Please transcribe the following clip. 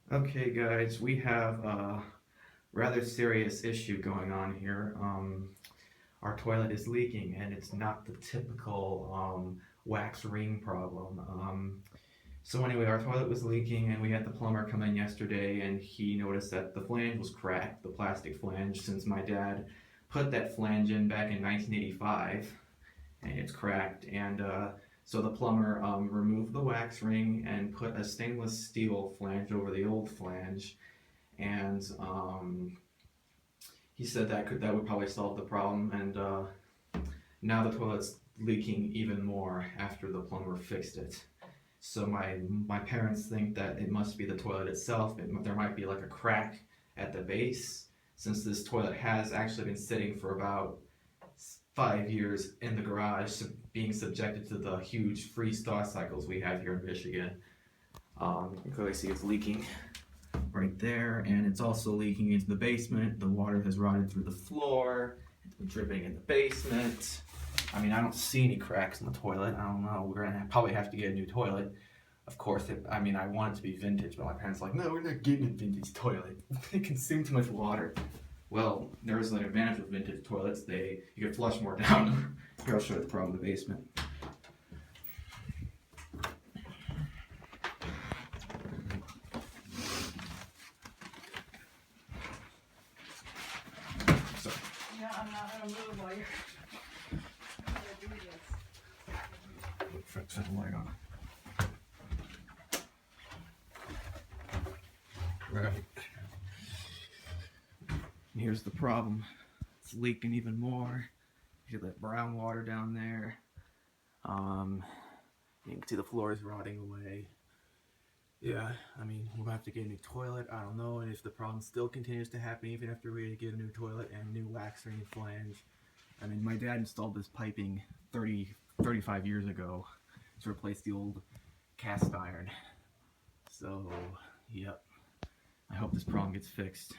Okay, guys, we have a rather serious issue going on here. Our toilet is leaking, and it's not the typical wax ring problem. So anyway, our toilet was leaking, and we had the plumber come in yesterday, and he noticed that the flange was cracked, the plastic flange, since my dad put that flange in back in 1985, and it's cracked. And so the plumber removed the wax ring and put a stainless steel flange over the old flange, and he said that would probably solve the problem. And now the toilet's leaking even more after the plumber fixed it. So my parents think that it must be the toilet itself. There might be like a crack at the base, since this toilet has actually been sitting for about 5 years in the garage, being subjected to the huge freeze-thaw cycles we have here in Michigan. You can clearly see it's leaking right there, and it's also leaking into the basement. The water has rotted through the floor. It's been dripping in the basement. I mean, I don't see any cracks in the toilet. I don't know. We're gonna probably have to get a new toilet. Of course, I mean, I want it to be vintage, but my parents are like, no, we're not getting a vintage toilet. They consume too much water. Well, there's an advantage with vintage toilets. You can flush more down. Here, I'll show you the problem in the basement. So, Yeah, I'm not gonna move while you're trying to do this. set the light on. Right. Here's the problem. It's leaking even more. You see that brown water down there. You can see the floor is rotting away. Yeah, I mean, we'll have to get a new toilet. I don't know, and if the problem still continues to happen even after we get a new toilet and new wax ring flange. I mean, my dad installed this piping 35 years ago to replace the old cast iron. So, yep. I hope this problem gets fixed.